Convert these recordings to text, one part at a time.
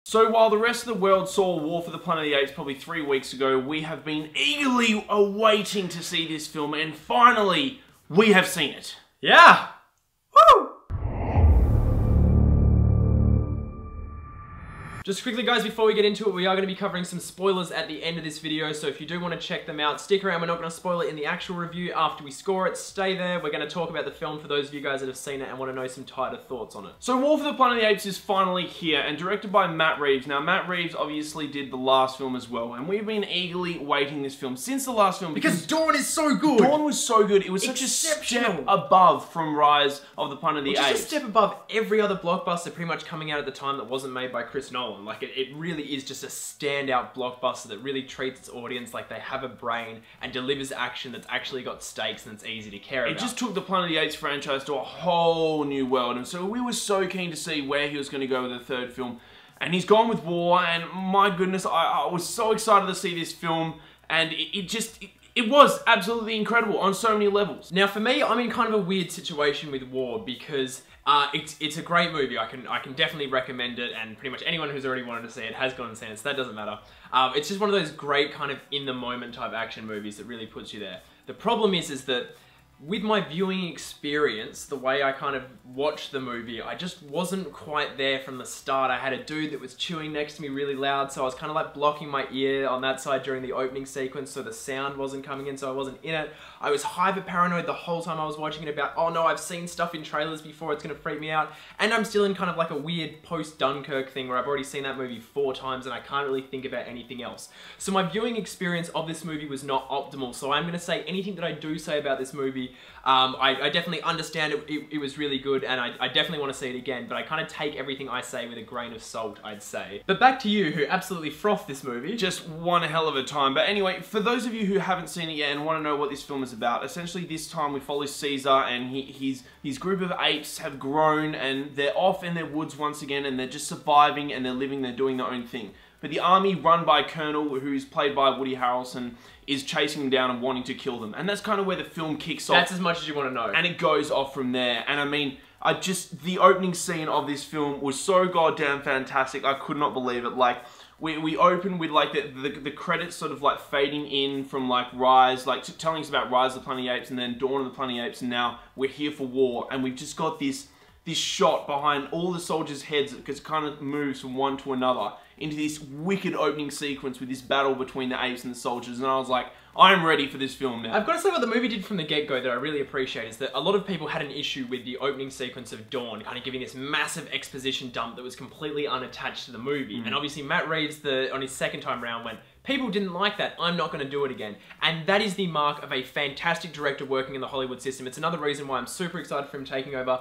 So while the rest of the world saw War for the Planet of the Apes probably 3 weeks ago, we have been eagerly awaiting to see this film, and finally, we have seen it. Yeah! Woo! Just quickly guys, before we get into it, we are going to be covering some spoilers at the end of this video, so if you do want to check them out, stick around. We're not going to spoil it in the actual review after we score it. Stay there. We're going to talk about the film for those of you guys that have seen it and want to know some tighter thoughts on it. So War for the Planet of the Apes is finally here and directed by Matt Reeves. Now Matt Reeves obviously did the last film as well, and we've been eagerly waiting this film since the last film because Dawn is so good! Dawn was so good. It was such a step above from Rise of the Planet of the Apes. Just a step above every other blockbuster pretty much coming out at the time that wasn't made by Chris Nolan. Like it really is just a standout blockbuster that really treats its audience like they have a brain and delivers action that's actually got stakes and it's easy to care about. It just took the Planet of the Apes franchise to a whole new world, and so we were so keen to see where he was going to go with the third film. And he's gone with War, and my goodness, I was so excited to see this film, and it was absolutely incredible on so many levels. Now for me, I'm in kind of a weird situation with War because it's a great movie. I can definitely recommend it, and pretty much anyone who's already wanted to see it has gone and seen it, so that doesn't matter. It's just one of those great kind of in-the-moment type action movies that really puts you there. The problem is that with my viewing experience, the way I kind of watched the movie, I just wasn't quite there from the start. I had a dude that was chewing next to me really loud, so I was kind of like blocking my ear on that side during the opening sequence, so the sound wasn't coming in, so I wasn't in it. I was hyper paranoid the whole time I was watching it about, oh no, I've seen stuff in trailers before, it's gonna freak me out. And I'm still in kind of like a weird post-Dunkirk thing where I've already seen that movie 4 times and I can't really think about anything else. So my viewing experience of this movie was not optimal, so I'm gonna say anything that I do say about this movie, I definitely understand it was really good, and I definitely want to see it again, but I kind of take everything I say with a grain of salt, I'd say. But back to you, who absolutely frothed this movie. Just one hell of a time. But anyway, for those of you who haven't seen it yet and want to know what this film is about, essentially this time we follow Caesar, and his group of apes have grown, and they're off in their woods once again, and they're just surviving, and they're living, they're doing their own thing. But the army run by Colonel, who's played by Woody Harrelson, is chasing them down and wanting to kill them. And that's kind of where the film kicks off. That's as much as you want to know. And it goes off from there. And I mean, the opening scene of this film was so goddamn fantastic. I could not believe it. Like, we open with like the credits sort of like fading in from like Rise, like telling us about Rise of the Planet of the Apes and then Dawn of the Planet of the Apes, and now we're here for War. And we've just got this shot behind all the soldiers' heads that just kind of moves from one to another into this wicked opening sequence with this battle between the apes and the soldiers, and I was like, I'm ready for this film now. I've got to say what the movie did from the get-go that I really appreciate is that a lot of people had an issue with the opening sequence of Dawn, kind of giving this massive exposition dump that was completely unattached to the movie. And obviously Matt Reeves, on his second time round, went, people didn't like that, I'm not going to do it again. And that is the mark of a fantastic director working in the Hollywood system. It's another reason why I'm super excited for him taking over,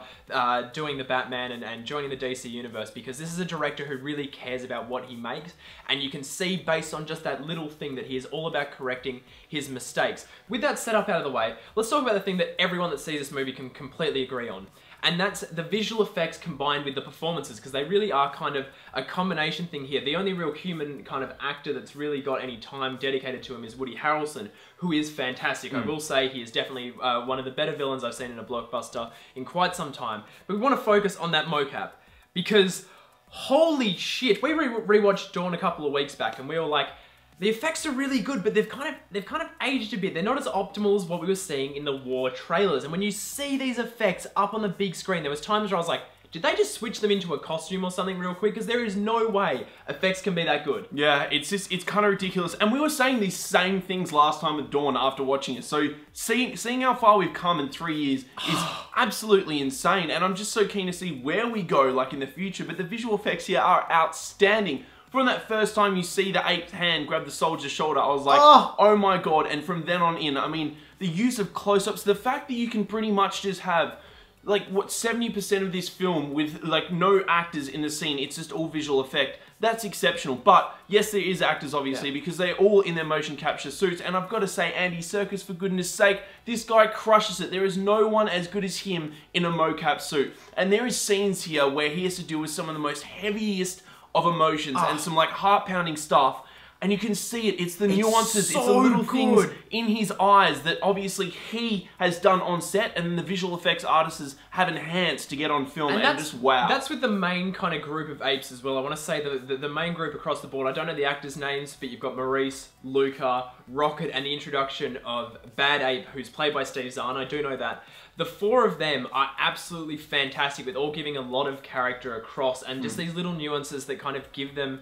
doing the Batman and joining the DC universe, because this is a director who really cares about what he makes, and you can see based on just that little thing that he is all about correcting his mistakes. With that setup out of the way, let's talk about the thing that everyone that sees this movie can completely agree on. And that's the visual effects combined with the performances, because they really are kind of a combination thing here. The only real human kind of actor that's really got any time dedicated to him is Woody Harrelson, who is fantastic. I will say he is definitely one of the better villains I've seen in a blockbuster in quite some time. But we want to focus on that mocap, because holy shit, we rewatched Dawn a couple of weeks back and we were like, the effects are really good, but they've kind of aged a bit. They're not as optimal as what we were seeing in the War trailers. And when you see these effects up on the big screen, there was times where I was like, did they just switch them into a costume or something real quick? Because there is no way effects can be that good. Yeah, it's kind of ridiculous. And we were saying these same things last time with Dawn after watching it. So seeing how far we've come in 3 years is absolutely insane. And I'm just so keen to see where we go like in the future. But the visual effects here are outstanding. From that first time you see the ape's hand grab the soldier's shoulder, I was like, oh my god. And from then on in, I mean, the use of close-ups, the fact that you can pretty much just have like what 70% of this film with like no actors in the scene, it's just all visual effect. That's exceptional. But yes, there is actors obviously, because they're all in their motion capture suits, and I've got to say, Andy Serkis, for goodness sake, this guy crushes it. There is no one as good as him in a mocap suit. And there is scenes here where he has to deal with some of the most heaviest of emotions and some like heart-pounding stuff. And you can see it. It's the nuances, so it's the little things good. in his eyes that obviously he has done on set and the visual effects artists have enhanced to get on film, and just wow. That's with the main kind of group of apes as well. I want to say the main group across the board. I don't know the actors' names, but you've got Maurice, Luca, Rocket, and the introduction of Bad Ape, who's played by Steve Zahn. I do know that. The four of them are absolutely fantastic, with all giving a lot of character across, and just these little nuances that kind of give them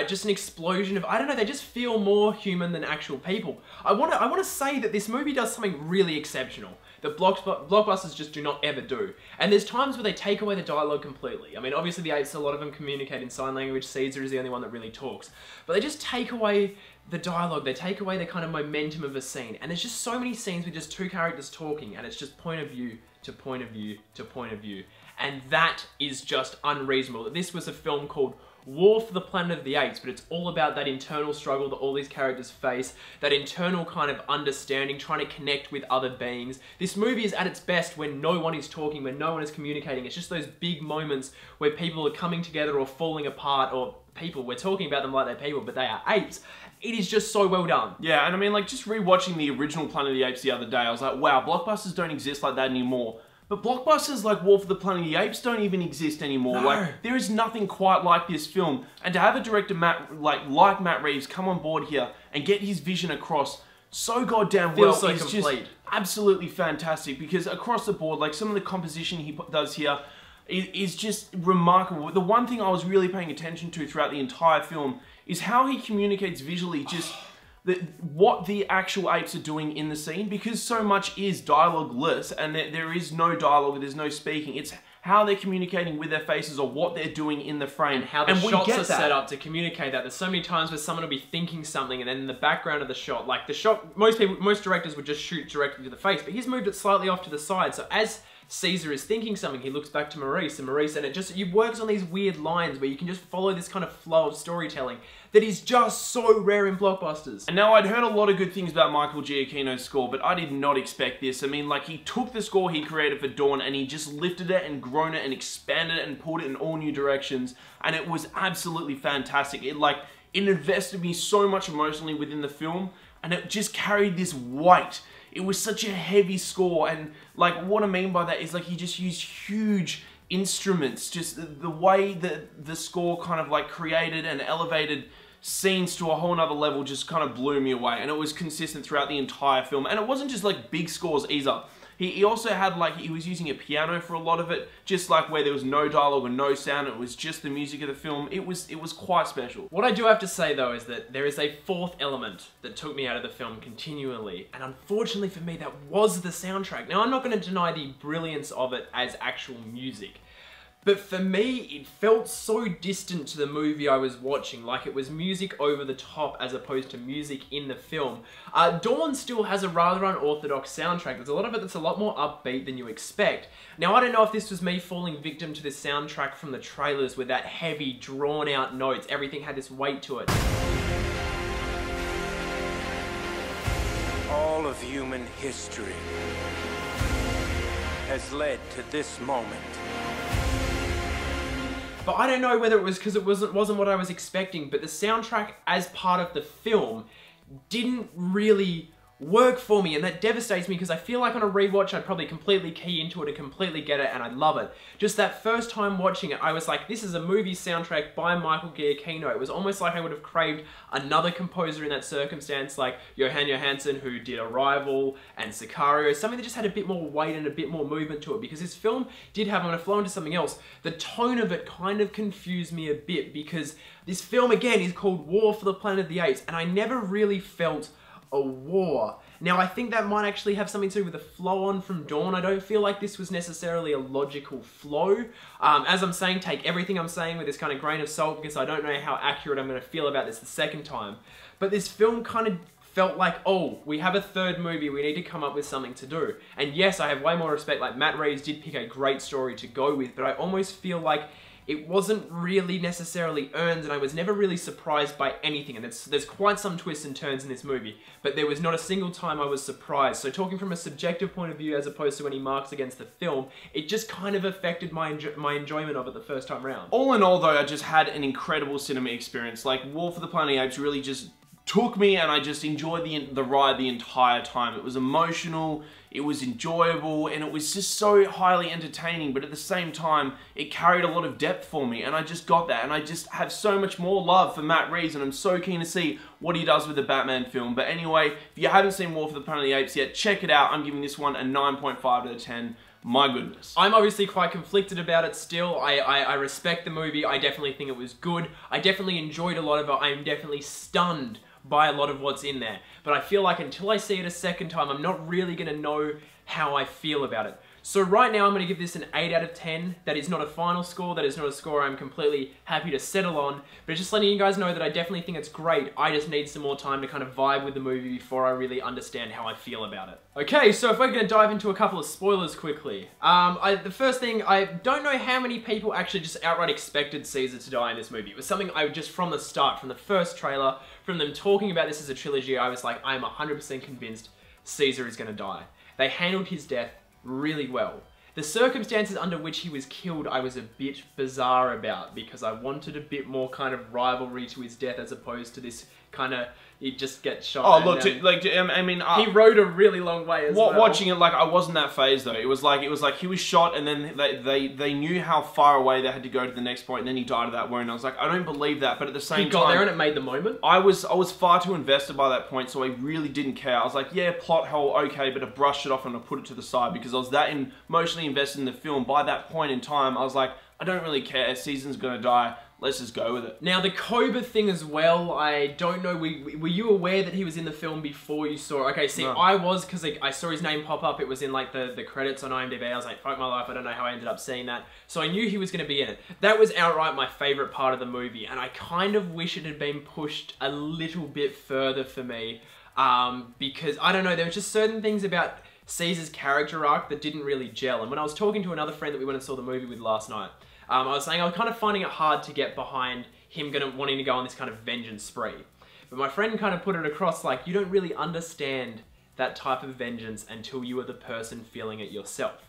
just an explosion of, I don't know, they just feel more human than actual people. I want to say that this movie does something really exceptional that blockbusters just do not ever do. And there's times where they take away the dialogue completely. I mean, obviously the apes, a lot of them communicate in sign language. Caesar is the only one that really talks. But they just take away the dialogue, they take away the kind of momentum of a scene. And there's just so many scenes with just two characters talking, and it's just point of view to point of view to point of view. And that is just unreasonable. This was a film called War for the Planet of the Apes, but it's all about that internal struggle that all these characters face, that internal kind of understanding, trying to connect with other beings. This movie is at its best when no one is talking, when no one is communicating. It's just those big moments where people are coming together or falling apart, or people, we're talking about them like they're people, but they are apes. It is just so well done. Yeah, and I mean, like, just rewatching the original Planet of the Apes the other day, I was like, wow, blockbusters don't exist like that anymore. But blockbusters like War for the Planet of the Apes don't even exist anymore. No. Like, there is nothing quite like this film. And to have a director like Matt Reeves come on board here and get his vision across so goddamn well so is complete. Just absolutely fantastic. Because across the board, like, some of the composition he does here is just remarkable. The one thing I was really paying attention to throughout the entire film is how he communicates visually, just what the actual apes are doing in the scene, because so much is dialogue-less, and there is no dialogue, there's no speaking. It's how they're communicating with their faces or what they're doing in the frame. And how the shots are set up to communicate that. There's so many times where someone will be thinking something, and then in the background of the shot, like the shot, most directors would just shoot directly to the face, but he's moved it slightly off to the side. So as Caesar is thinking something, he looks back to Maurice, and it works on these weird lines where you can just follow this kind of flow of storytelling that is just so rare in blockbusters. And now, I'd heard a lot of good things about Michael Giacchino's score, but I did not expect this. I mean, like, he took the score he created for Dawn and he just lifted it and grown it and expanded it and pulled it in all new directions, and it was absolutely fantastic. It invested me so much emotionally within the film, and it just carried this weight. It was such a heavy score, and like, what I mean by that is, like, he just used huge instruments. Just the way that the score kind of like created and elevated scenes to a whole nother level just kind of blew me away, and it was consistent throughout the entire film. And it wasn't just like big scores either. He also had, like, he was using a piano for a lot of it, just like where there was no dialogue and no sound, it was just the music of the film. It was quite special. What I do have to say though is that there is a fourth element that took me out of the film continually, and unfortunately for me that was the soundtrack. Now, I'm not going to deny the brilliance of it as actual music, but for me, it felt so distant to the movie I was watching, like it was music over the top as opposed to music in the film. Dawn still has a rather unorthodox soundtrack. There's a lot of it that's a lot more upbeat than you expect. Now, I don't know if this was me falling victim to this soundtrack from the trailers with that heavy, drawn-out notes. Everything had this weight to it. All of human history has led to this moment. But I don't know whether it was because it wasn't what I was expecting, but the soundtrack as part of the film didn't really work for me, and that devastates me because I feel like on a rewatch I'd probably completely key into it and completely get it, and I'd love it. Just that first time watching it, I was like, this is a movie soundtrack by Michael Giacchino. It was almost like I would have craved another composer in that circumstance, like Johan Johansson, who did Arrival and Sicario, something that just had a bit more weight and a bit more movement to it, because this film did have, I'm going to flow into something else, the tone of it kind of confused me a bit, because this film, again, is called War for the Planet of the Apes, and I never really felt a war. Now, I think that might actually have something to do with the flow on from Dawn. I don't feel like this was necessarily a logical flow. As I'm saying, take everything I'm saying with this kind of grain of salt, because I don't know how accurate I'm going to feel about this the second time. But this film kind of felt like, oh, we have a third movie, we need to come up with something to do. And yes, I have way more respect, like Matt Reeves did pick a great story to go with, but I almost feel like it wasn't really necessarily earned, and I was never really surprised by anything. And there's quite some twists and turns in this movie, but there was not a single time I was surprised. So talking from a subjective point of view as opposed to any marks against the film, it just kind of affected my enjoyment of it the first time round. All in all though, I just had an incredible cinema experience. Like, War for the Planet of the Apes really just took me, and I just enjoyed the ride the entire time. It was emotional, it was enjoyable, and it was just so highly entertaining, but at the same time, it carried a lot of depth for me, and I just got that, and I just have so much more love for Matt Reeves, and I'm so keen to see what he does with the Batman film. But anyway, if you haven't seen War for the Planet of the Apes yet, check it out. I'm giving this one a 9.5 out of 10. My goodness. I'm obviously quite conflicted about it still. I respect the movie. I definitely think it was good. I definitely enjoyed a lot of it. I'm definitely stunned by a lot of what's in there. But I feel like until I see it a second time, I'm not really going to know how I feel about it. So right now I'm going to give this an 8 out of 10. That is not a final score. That is not a score I'm completely happy to settle on. But just letting you guys know that I definitely think it's great. I just need some more time to kind of vibe with the movie before I really understand how I feel about it. Okay, so if we're going to dive into a couple of spoilers quickly. The first thing, I don't know how many people actually just outright expected Caesar to die in this movie. It was something I just from the start, from the first trailer, from them talking about this as a trilogy, I was like, I'm 100% convinced Caesar is going to die. They handled his death really well. The circumstances under which he was killed, I was a bit bizarre about, because I wanted a bit more kind of rivalry to his death as opposed to this kind of, he just gets shot. Oh, look, I mean... he rode a really long way as well. Watching it, like, I wasn't that phased, though. It was like he was shot, and then they knew how far away they had to go to the next point, and then he died of that wound. I was like, I don't believe that, but at the same time... He got there and it made the moment? I was far too invested by that point, so I really didn't care. I was like, yeah, plot hole, okay, but I brushed it off and I put it to the side, because I was that emotionally invested in the film. By that point in time, I was like, I don't really care. Caesar's gonna die. Let's just go with it. Now, the Cobra thing as well, I don't know, were you aware that he was in the film before you saw it? Okay, see, no. I was, because I saw his name pop up, it was in like the credits on IMDb, I was like, fuck my life, I don't know how I ended up seeing that. So I knew he was going to be in it. That was outright my favourite part of the movie, and I kind of wish it had been pushed a little bit further for me, because, I don't know, there were just certain things about Caesar's character arc that didn't really gel, and when I was talking to another friend that we went and saw the movie with last night, I was saying I was kind of finding it hard to get behind him wanting to go on this kind of vengeance spree. But my friend kind of put it across like, you don't really understand that type of vengeance until you are the person feeling it yourself.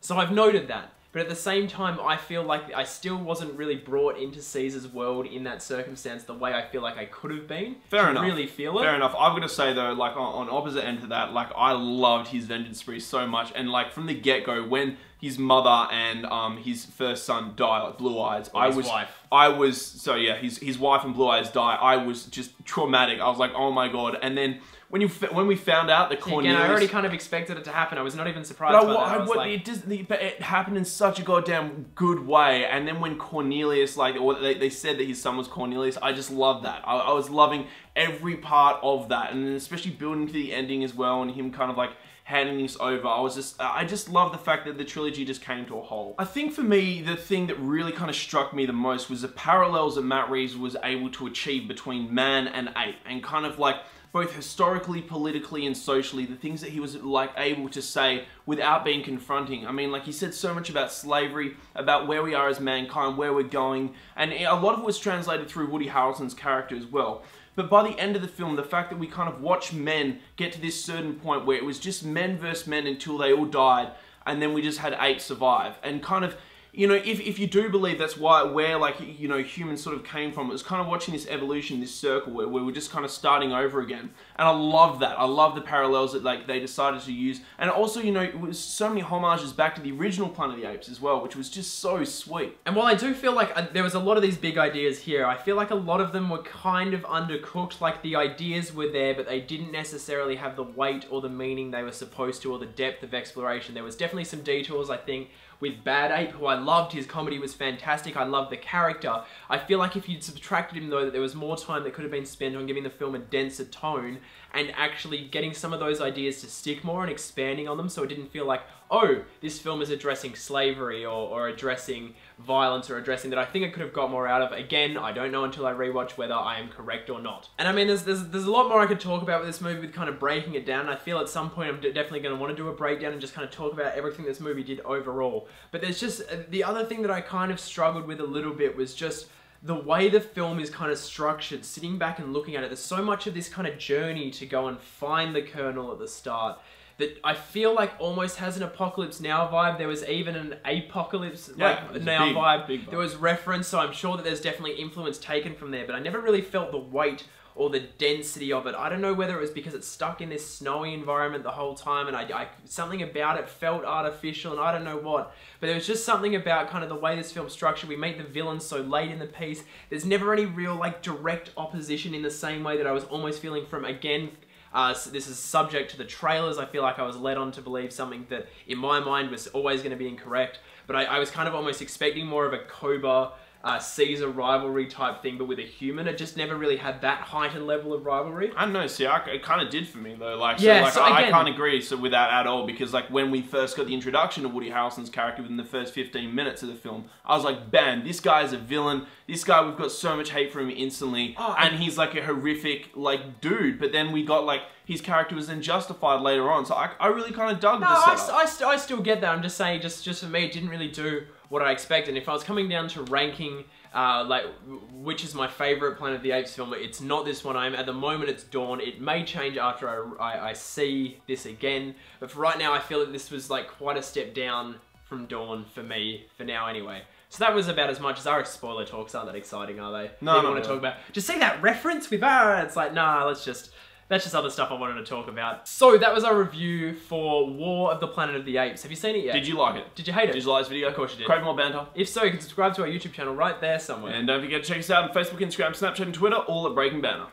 So I've noted that. But at the same time, I feel like I still wasn't really brought into Caesar's world in that circumstance the way I feel like I could have been. Fair enough. Really feel it. Fair enough. I've got to say though, like on opposite end to that, like I loved his vengeance spree so much, and like from the get-go when his mother and his first son die, like Blue Eyes. His wife. His wife and Blue Eyes die. I was just traumatic. I was like, oh my god. And then when we found out that Cornelius... Again, I already kind of expected it to happen. I was not even surprised by that. But it happened in such a goddamn good way. And then when Cornelius, like, or they said that his son was Cornelius, I just loved that. I was loving every part of that, and especially building to the ending as well, and him kind of like handing this over. I just love the fact that the trilogy just came to a whole. I think for me, the thing that really kind of struck me the most was the parallels that Matt Reeves was able to achieve between man and ape, and kind of like both historically, politically, and socially, the things that he was like able to say without being confronting. I mean, like he said so much about slavery, about where we are as mankind, where we're going, and a lot of it was translated through Woody Harrelson's character as well. But by the end of the film, the fact that we kind of watch men get to this certain point where it was just men versus men until they all died, and then we just had apes survive, and kind of, you know, if you do believe that's where like, you know, humans sort of came from, it was kind of watching this evolution, this circle where we're just kind of starting over again. And I love that. I love the parallels that like they decided to use. And also, you know, it was so many homages back to the original Planet of the Apes as well, which was just so sweet. And while I do feel like there was a lot of these big ideas here, I feel like a lot of them were kind of undercooked. Like the ideas were there, but they didn't necessarily have the weight or the meaning they were supposed to, or the depth of exploration. There was definitely some detours, I think, with Bad Ape, who I loved. His comedy was fantastic. I loved the character. I feel like if you'd subtracted him, though, that there was more time that could have been spent on giving the film a denser tone and actually getting some of those ideas to stick more and expanding on them, so it didn't feel like, oh, this film is addressing slavery or addressing violence or addressing that. I think it could have got more out of. Again, I don't know until I rewatch whether I am correct or not. And I mean, there's a lot more I could talk about with this movie, with kind of breaking it down. I feel at some point I'm definitely going to want to do a breakdown and just kind of talk about everything this movie did overall. But there's just, the other thing that I kind of struggled with a little bit was just the way the film is kind of structured. Sitting back and looking at it, there's so much of this kind of journey to go and find the Colonel at the start. that I feel like almost has an Apocalypse Now vibe. There was even an Apocalypse Now vibe. Big vibe. There was reference, so I'm sure that there's definitely influence taken from there, but I never really felt the weight or the density of it. I don't know whether it was because it's stuck in this snowy environment the whole time, and I something about it felt artificial, and I don't know what. But there was just something about kind of the way this film's structured. We meet the villain so late in the piece. There's never any real like direct opposition in the same way that I was almost feeling from, again, so this is subject to the trailers. I feel like I was led on to believe something that in my mind was always going to be incorrect. But I was kind of almost expecting more of a Koba Caesar rivalry type thing, but with a human. It just never really had that heightened level of rivalry. I don't know, see, it kind of did for me though. Like, yeah, I can't agree with that at all, because like when we first got the introduction to Woody Harrelson's character within the first 15 minutes of the film, I was like, bam, this guy is a villain. This guy, we've got so much hate for him instantly, and he's like a horrific like dude. But then we got like his character was then justified later on, so I really kind of dug the setup. I still get that. I'm just saying, just for me, it didn't really do what I expected. And if I was coming down to ranking, like, which is my favorite Planet of the Apes film, it's not this one. At the moment, it's Dawn. It may change after I see this again, but for right now, I feel that this was like quite a step down from Dawn for me, for now anyway. So that was about as much as our spoiler talks aren't that exciting, are they? No, want to talk about, just see that reference with it's like, nah, that's just other stuff I wanted to talk about. So that was our review for War of the Planet of the Apes. Have you seen it yet? Did you like it? Did you hate it? Did you like this video? Of course you did. Crave more banter. If so, you can subscribe to our YouTube channel right there somewhere. And don't forget to check us out on Facebook, Instagram, Snapchat, and Twitter, all at Breaking Banter.